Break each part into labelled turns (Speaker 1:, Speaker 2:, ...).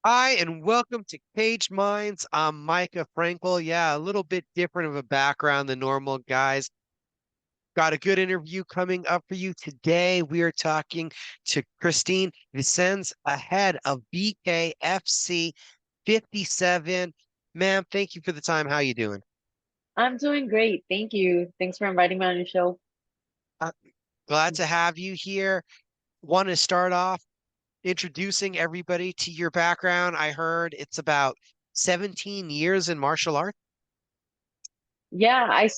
Speaker 1: Hi, and welcome to Cage Minds. I'm Micah Frankel. Yeah, a little bit different of a background than normal guys. Got a good interview coming up for you today. We are talking to Christine Vicens ahead of BKFC 57. Ma'am, thank you for the time. How you doing?
Speaker 2: I'm doing great. Thank you. Thanks for inviting me on your show.
Speaker 1: Uh, Glad to have you here. Want to start off introducing everybody to your background. I heard it's about 17 years in martial arts.
Speaker 2: Yeah, I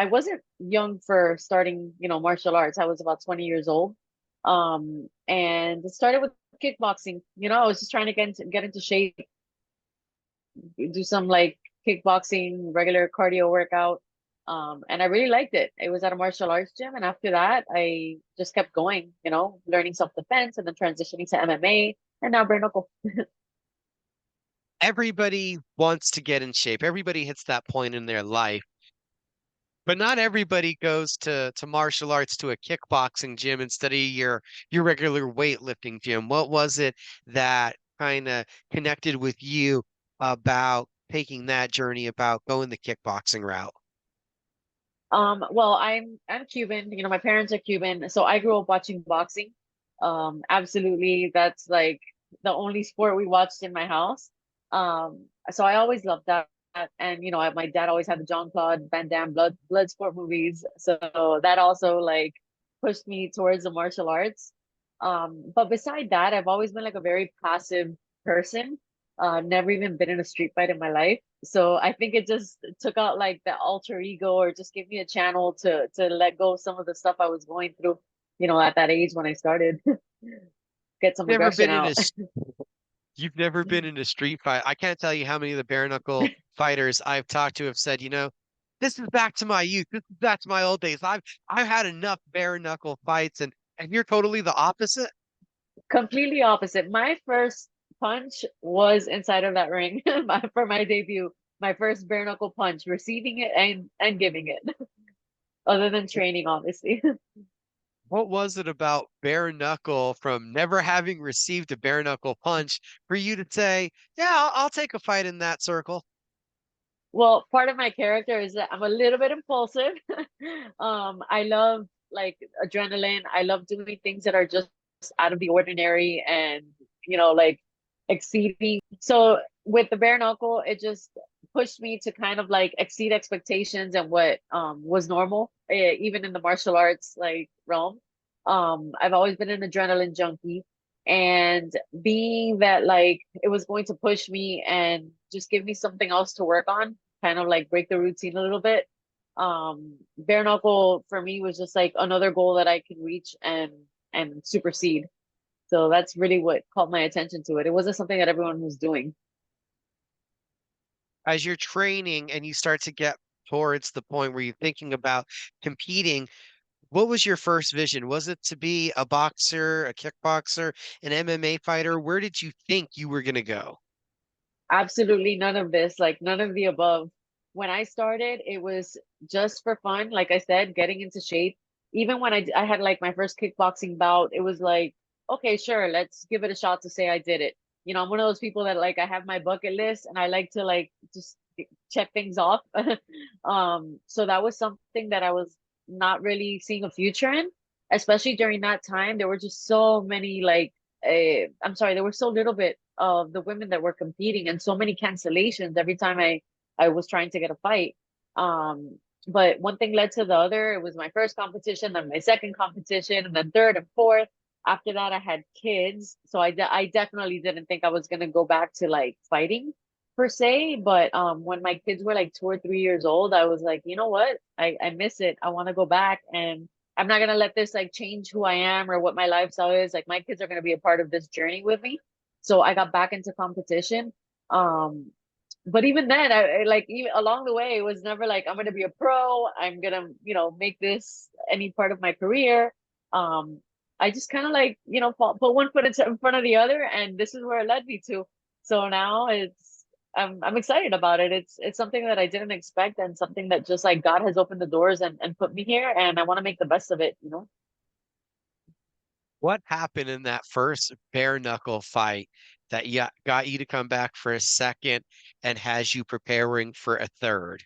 Speaker 2: wasn't young for starting, martial arts. I was about 20 years old. And it started with kickboxing. I was just trying to get into shape, do some like kickboxing, regular cardio workout. And I really liked it. It was at a martial arts gym, and after that, I just kept going, learning self-defense and then transitioning to MMA and now bare knuckle.
Speaker 1: Everybody wants to get in shape. Everybody hits that point in their life, but not everybody goes to martial arts to a kickboxing gym instead of your regular weightlifting gym. What was it that kind of connected with you about taking that journey about going the kickboxing route?
Speaker 2: Well, I'm Cuban. My parents are Cuban, so I grew up watching boxing. Absolutely, that's like the only sport we watched in my house. So I always loved that. And my dad always had the John Claude Van Damme blood sport movies. So that also like pushed me towards the martial arts. But beside that, I've always been like a very passive person. Never even been in a street fight in my life. So I think it just took out like the alter ego or just gave me a channel to let go of some of the stuff I was going through, at that age when I started. Get some
Speaker 1: Never
Speaker 2: aggression
Speaker 1: been in a
Speaker 2: out.
Speaker 1: s- You've never been in a street fight. I can't tell you how many of the bare knuckle fighters I've talked to have said, this is back to my youth. This is back to my old days. I've had enough bare knuckle fights, and you're totally the opposite.
Speaker 2: Completely opposite. My first punch was inside of that ring for my debut. My first bare knuckle punch, receiving it and giving it, other than training, obviously.
Speaker 1: What was it about bare knuckle from never having received a bare knuckle punch for you to say, yeah, I'll take a fight in that circle?
Speaker 2: Well, part of my character is that I'm a little bit impulsive. I love like adrenaline. I love doing things that are just out of the ordinary and, like exceeding. So with the bare knuckle, it just pushed me to kind of like exceed expectations and what was normal, even in the martial arts like realm. I've always been an adrenaline junkie. And being that like it was going to push me and just give me something else to work on, kind of like break the routine a little bit. Bare knuckle for me was just like another goal that I could reach and supersede. So that's really what caught my attention to it. It wasn't something that everyone was doing.
Speaker 1: As you're training and you start to get towards the point where you're thinking about competing, what was your first vision? Was it to be a boxer, a kickboxer, an MMA fighter? Where did you think you were going to go?
Speaker 2: Absolutely none of this, like none of the above. When I started, it was just for fun. Like I said, getting into shape. Even when I had like my first kickboxing bout, it was like, okay, sure, let's give it a shot to say I did it. I'm one of those people that like I have my bucket list and I like to like just check things off. So that was something that I was not really seeing a future in, especially during that time. There were just so many like I'm sorry, there were so little bit of the women that were competing and so many cancellations every time I was trying to get a fight. But one thing led to the other. It was my first competition, then my second competition, and then third and fourth. After that, I had kids, so I definitely didn't think I was gonna go back to like fighting per se. But when my kids were like 2 or 3 years old, I was like, you know what? I miss it. I want to go back, and I'm not gonna let this like change who I am or what my lifestyle is. Like my kids are gonna be a part of this journey with me. So I got back into competition. Um, but even then, like even along the way, it was never like I'm gonna be a pro. I'm gonna, make this any part of my career. Um, I just kind of like, put one foot in front of the other, and this is where it led me to. So now I'm excited about it. It's something that I didn't expect and something that just like God has opened the doors and put me here, and I want to make the best of it.
Speaker 1: What happened in that first bare knuckle fight that got you to come back for a second and has you preparing for a third?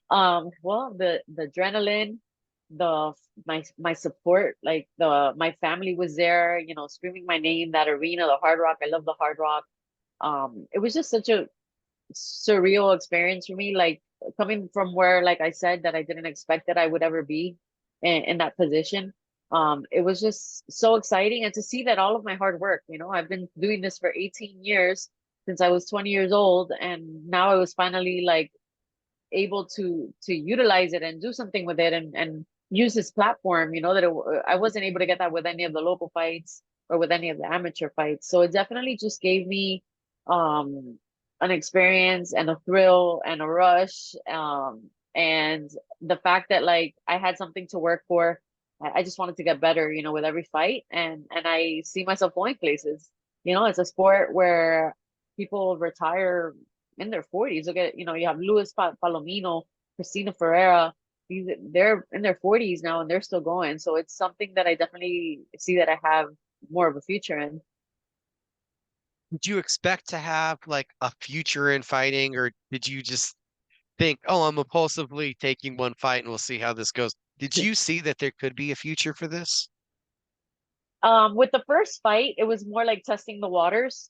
Speaker 2: Well, the adrenaline, the my support, like my family was there, you know, screaming my name, that arena, the Hard Rock. I love the Hard Rock. It was just such a surreal experience for me, like coming from where, like I said, that I didn't expect that I would ever be in that position. It was just so exciting, and to see that all of my hard work, you know, I've been doing this for 18 years since I was 20 years old, and now I was finally like able to utilize it and do something with it, and use this platform, you know, that I wasn't able to get that with any of the local fights or with any of the amateur fights. So it definitely just gave me um an experience and a thrill and a rush, and the fact that like I had something to work for. I just wanted to get better, you know, with every fight, and I see myself going places. You know, it's a sport where people retire in their 40s. Look at, you know, you have Palomino, Christina Ferreira. They're in their 40s now and they're still going. So it's something that I definitely see that I have more of a future in.
Speaker 1: Did you expect to have like a future in fighting, or did you just think, oh, I'm impulsively taking one fight and we'll see how this goes? Did you see that there could be a future for this?
Speaker 2: With the first fight, it was more like testing the waters.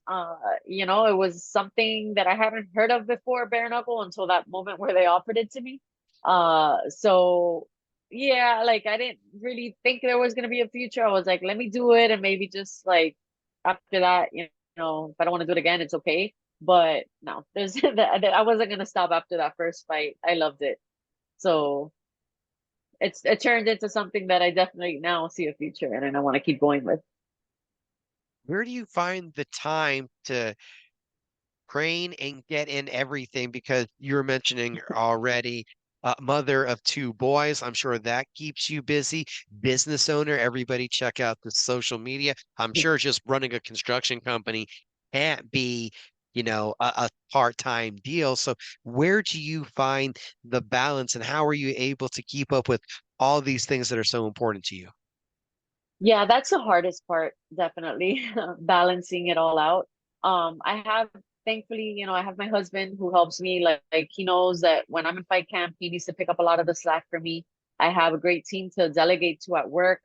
Speaker 2: You know, it was something that I hadn't heard of before, bare knuckle, until that moment where they offered it to me. So yeah, like I didn't really think there was gonna be a future. I was like, let me do it, and maybe just like after that, you know, if I don't want to do it again, it's okay. But no, there's I wasn't gonna stop after that first fight. I loved it. So it turned into something that I definitely now see a future in and I want to keep going with.
Speaker 1: Where do you find the time to train and get in everything? Because you were mentioning already, mother of two boys. I'm sure that keeps you busy. Business owner, everybody check out the social media. I'm sure just running a construction company can't be, a part-time deal. So where do you find the balance and how are you able to keep up with all these things that are so important to you?
Speaker 2: Yeah, that's the hardest part, definitely, balancing it all out. I have, thankfully, you know, I have my husband who helps me. Like he knows that when I'm in fight camp, he needs to pick up a lot of the slack for me. I have a great team to delegate to at work.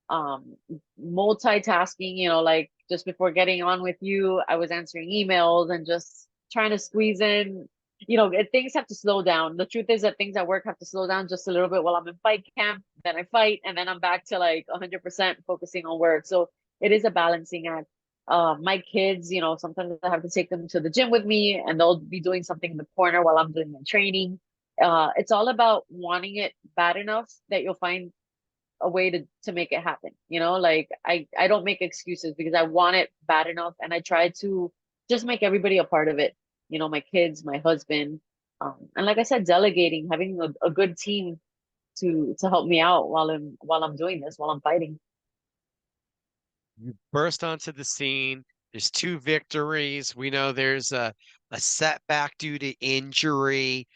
Speaker 2: Um, Multitasking, you know, like just before getting on with you, I was answering emails and just trying to squeeze in, you know, things have to slow down. The truth is that things at work have to slow down just a little bit while I'm in fight camp, then I fight, and then I'm back to like 100% focusing on work. So it is a balancing act. My kids, you know, sometimes I have to take them to the gym with me and they'll be doing something in the corner while I'm doing my training. It's all about wanting it bad enough that you'll find a way to make it happen. You know, like I don't make excuses because I want it bad enough, and I try to just make everybody a part of it. You know, my kids, my husband, and like I said, delegating, having a good team to help me out while I'm doing this, while I'm fighting.
Speaker 1: You burst onto the scene. There's two victories. We know there's a setback due to injury.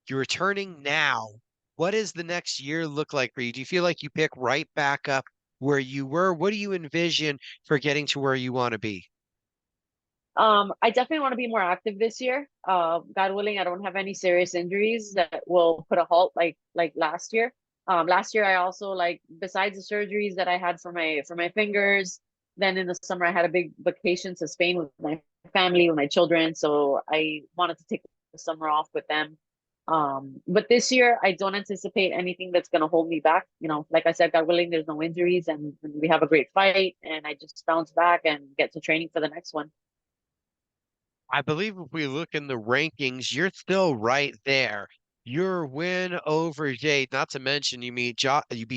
Speaker 1: You're returning now. What does the next year look like for you? Do you feel like you pick right back up where you were? What do you envision for getting to where you want to be?
Speaker 2: I definitely want to be more active this year. God willing, I don't have any serious injuries that will put a halt like last year. Last year I also, like, besides the surgeries that I had for my fingers, then in the summer I had a big vacation to Spain with my family, with my children. So I wanted to take the summer off with them. But this year I don't anticipate anything that's gonna hold me back. You know, like I said, God willing, there's no injuries and we have a great fight and I just bounce back and get to training for the next one.
Speaker 1: I believe if we look in the rankings, you're still right there. Your win over Jade, not to mention you beat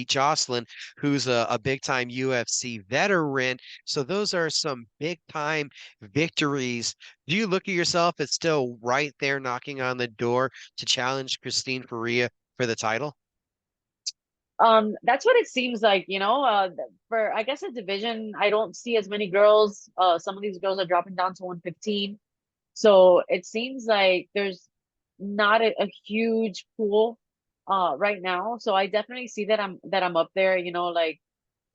Speaker 1: Jocelyn, who's a big time UFC veteran. So those are some big time victories. Do you look at yourself as still right there knocking on the door to challenge Christine Faria for the title?
Speaker 2: That's what it seems like, you know. For I guess a division, I don't see as many girls. Some of these girls are dropping down to 115. So it seems like there's not a huge pool right now. So I definitely see that I'm up there, you know, like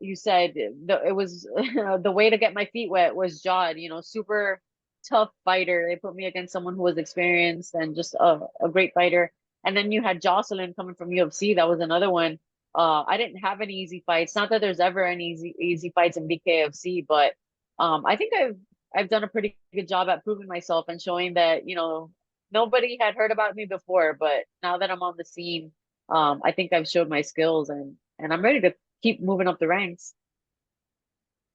Speaker 2: you said, it was the way to get my feet wet was Jod, super tough fighter. They put me against someone who was experienced and just a great fighter. And then you had Jocelyn coming from UFC. That was another one. I didn't have any easy fights. Not that there's ever any easy fights in BKFC, but I think I've done a pretty good job at proving myself and showing that, nobody had heard about me before, but now that I'm on the scene, I think I've showed my skills and I'm ready to keep moving up the ranks.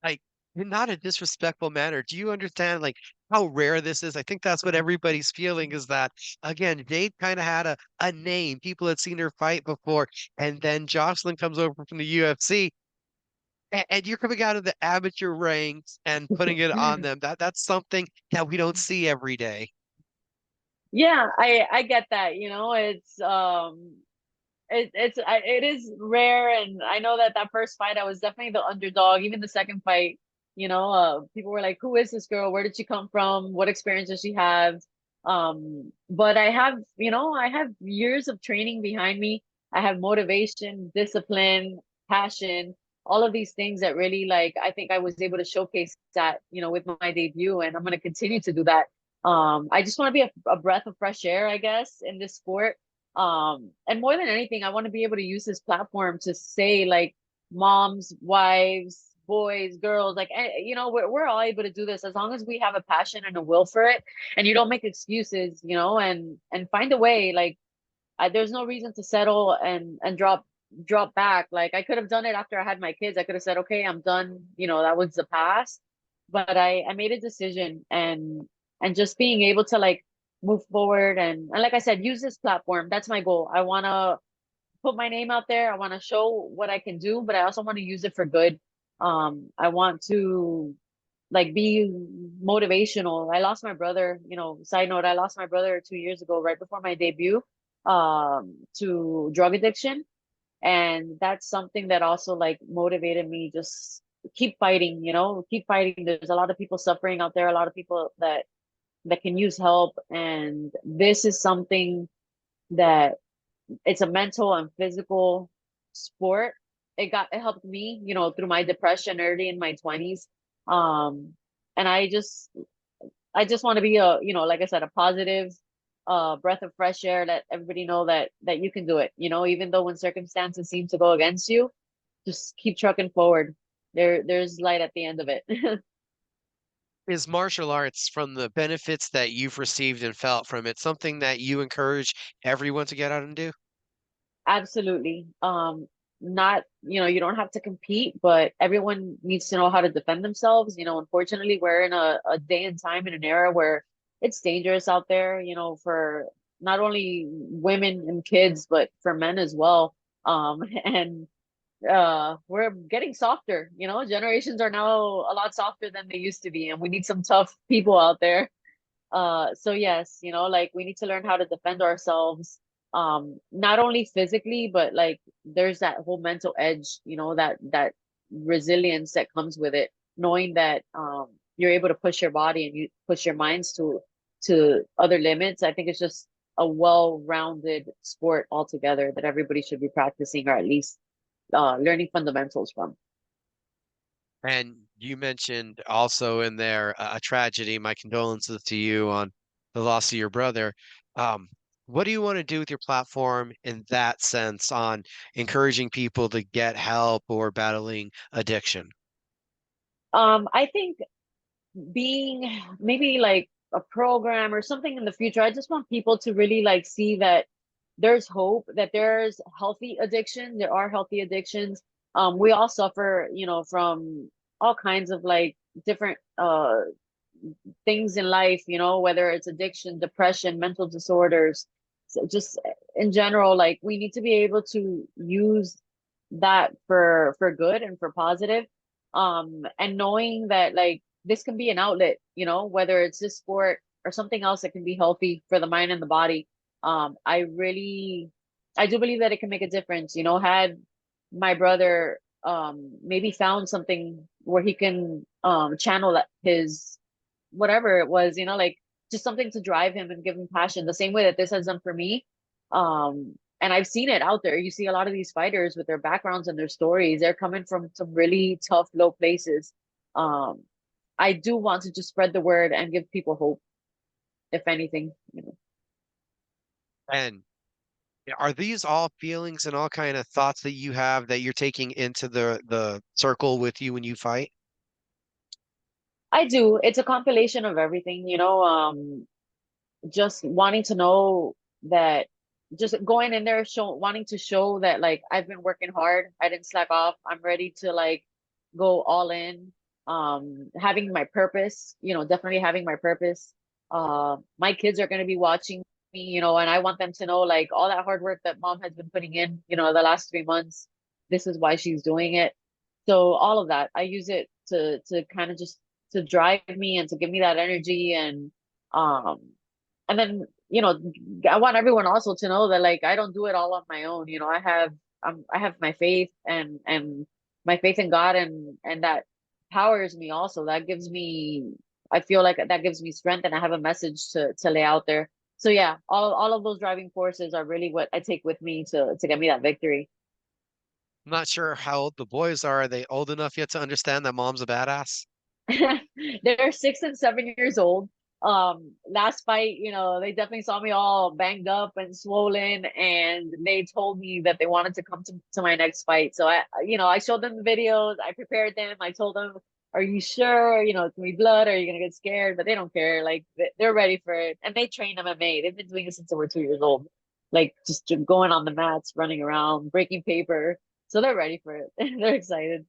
Speaker 1: Like, in not a disrespectful manner. Do you understand like how rare this is? I think that's what everybody's feeling is that again, Jade kind of had a name. People had seen her fight before, and then Jocelyn comes over from the UFC, and you're coming out of the amateur ranks and putting it on them. That's something that we don't see every day.
Speaker 2: Yeah, I get that, it is rare, and I know that that first fight I was definitely the underdog. Even the second fight, people were like, "Who is this girl? Where did she come from? What experience does she have?" But I have years of training behind me. I have motivation, discipline, passion, all of these things that really like I think I was able to showcase that, with my debut, and I'm going to continue to do that. I just want to be a breath of fresh air, I guess, in this sport. And more than anything, I want to be able to use this platform to say like moms, wives, boys, girls, like, we're all able to do this as long as we have a passion and a will for it, and you don't make excuses, and find a way. Like, there's no reason to settle and drop back. Like, I could have done it after I had my kids. I could have said, okay, I'm done. That was the past. But I made a decision, and just being able to like move forward, and like I said, use this platform. That's my goal. I want to put my name out there. I want to show what I can do, but I also want to use it for good. I want to like be motivational. I lost my brother, side note, I lost my brother 2 years ago, right before my debut, to drug addiction. And that's something that also like motivated me, just keep fighting, keep fighting. There's a lot of people suffering out there, a lot of people that can use help. And this is something that it's a mental and physical sport. It helped me, through my depression early in my 20s. Um, and I just want to be like I said, a positive breath of fresh air, let everybody know that you can do it, even though when circumstances seem to go against you, just keep trucking forward. There's light at the end of it.
Speaker 1: Is martial arts, from the benefits that you've received and felt from it, something that you encourage everyone to get out and do?
Speaker 2: Absolutely. Not, you don't have to compete, but everyone needs to know how to defend themselves. Unfortunately, we're in a day and time in an era where it's dangerous out there, for not only women and kids, but for men as well. And we're getting softer, generations are now a lot softer than they used to be, and we need some tough people out there. So yes, like we need to learn how to defend ourselves, not only physically, but like there's that whole mental edge, that resilience that comes with it, knowing that you're able to push your body and you push your minds to other limits. I think it's just a well-rounded sport altogether that everybody should be practicing, or at least learning fundamentals from.
Speaker 1: And you mentioned also in there a tragedy. My condolences to you on the loss of your brother. Um, what do you want to do with your platform in that sense on encouraging people to get help or battling addiction?
Speaker 2: I think being maybe like a program or something in the future. I just want people to really like see that there's hope, that there's healthy addiction. There are healthy addictions. We all suffer, from all kinds of like different things in life, whether it's addiction, depression, mental disorders. So just in general, like we need to be able to use that for good and for positive. And knowing that like this can be an outlet, whether it's this sport or something else that can be healthy for the mind and the body. I do believe that it can make a difference. Had my brother maybe found something where he can channel his whatever it was, like just something to drive him and give him passion, the same way that this has done for me. and I've seen it out there. You see a lot of these fighters with their backgrounds and their stories. They're coming from some really tough, low places. Um, I do want to just spread the word and give people hope, if anything, you know.
Speaker 1: And are these all feelings and all kind of thoughts that you have that you're taking into the circle with you when you fight?
Speaker 2: I do. It's a compilation of everything, you know. Just wanting to know that, just going in there, wanting to show that like I've been working hard. I didn't slack off. I'm ready to like go all in. Having my purpose, you know, definitely having my purpose. My kids are going to be watching me, you know, and I want them to know like all that hard work that mom has been putting in, you know, the last 3 months. This is why she's doing it. So all of that, I use it to kind of just to drive me and to give me that energy, um and then, you know, I want everyone also to know that like I don't do it all on my own. You know, I have my faith, and my faith in God, and that powers me also. That gives me, I feel like that gives me strength, and I have a message to lay out there. So yeah, all of those driving forces are really what I take with me to get me that victory.
Speaker 1: I'm not sure how old the boys are. Are they old enough yet to understand that mom's a badass?
Speaker 2: They're 6 and 7 years old. Last fight, you know, they definitely saw me all banged up and swollen, and they told me that they wanted to come to my next fight. So you know, I showed them the videos, I prepared them, I told them, "Are you sure? You know, it's gonna be blood. Are you gonna get scared?" But they don't care. Like they're ready for it, and they train MMA. They've been doing it since they were 2 years old, like just going on the mats, running around, breaking paper. So they're ready for it. They're excited.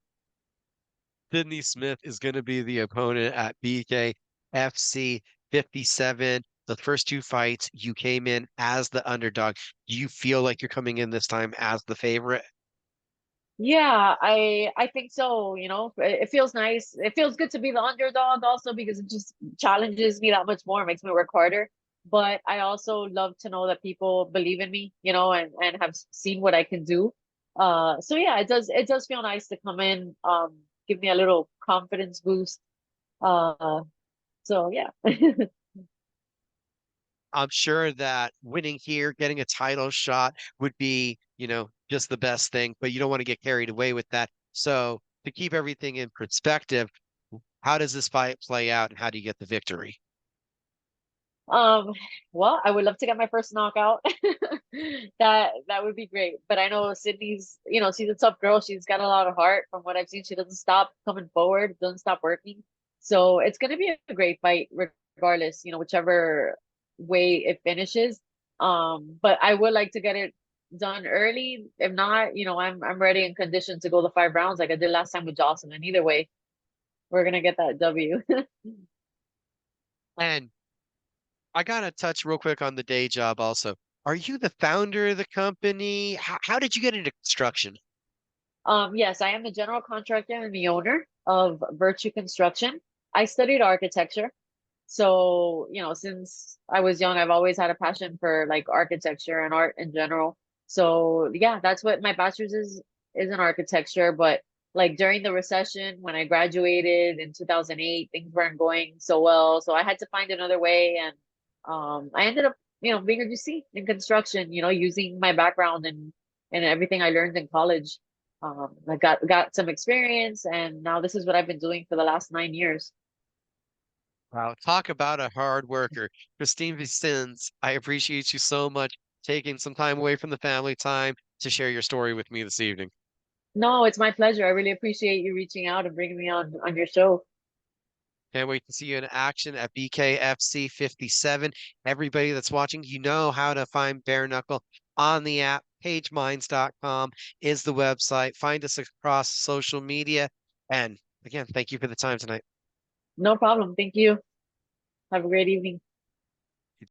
Speaker 1: Sydney Smith is going to be the opponent at BKFC 57. The first two fights, you came in as the underdog. Do you feel like you're coming in this time as the favorite?
Speaker 2: Yeah, I think so, you know. It feels nice. It feels good to be the underdog also because it just challenges me that much more, makes me work harder. But I also love to know that people believe in me, you know, and have seen what I can do. So yeah, it does feel nice to come in, give me a little confidence boost. Uh, so yeah.
Speaker 1: I'm sure that winning here, getting a title shot would be, just the best thing, but you don't want to get carried away with that. So to keep everything in perspective, how does this fight play out and how do you get the victory?
Speaker 2: Um, well, I would love to get my first knockout. That would be great. But I know Sydney's, you know, she's a tough girl. She's got a lot of heart from what I've seen. She doesn't stop coming forward, doesn't stop working. So it's gonna be a great fight regardless, you know, whichever way it finishes. But I would like to get it done early. If not, you know, I'm ready and conditioned to go the 5 rounds like I did last time with Jocelyn. Either way, we're gonna get that W.
Speaker 1: And I gotta touch real quick on the day job also. Are you the founder of the company? How did you get into construction?
Speaker 2: Yes, I am the general contractor and the owner of Virtue Construction. I studied architecture. So, you know, since I was young, I've always had a passion for like architecture and art in general. So, yeah, that's what my bachelor's is in architecture. But like during the recession, when I graduated in 2008, things weren't going so well. So I had to find another way. And I ended up, you know, being a GC in construction, you know, using my background and everything I learned in college. I got some experience, and now this is what I've been doing for the last 9 years.
Speaker 1: Wow, talk about a hard worker. Christine Vicens, I appreciate you so much taking some time away from the family time to share your story with me this evening.
Speaker 2: No, it's my pleasure. I really appreciate you reaching out and bringing me on your show.
Speaker 1: Can't wait to see you in action at BKFC 57. Everybody that's watching, you know how to find Bare Knuckle on the app. PageMinds.com is the website. Find us across social media. And again, thank you for the time tonight.
Speaker 2: No problem. Thank you. Have a great evening.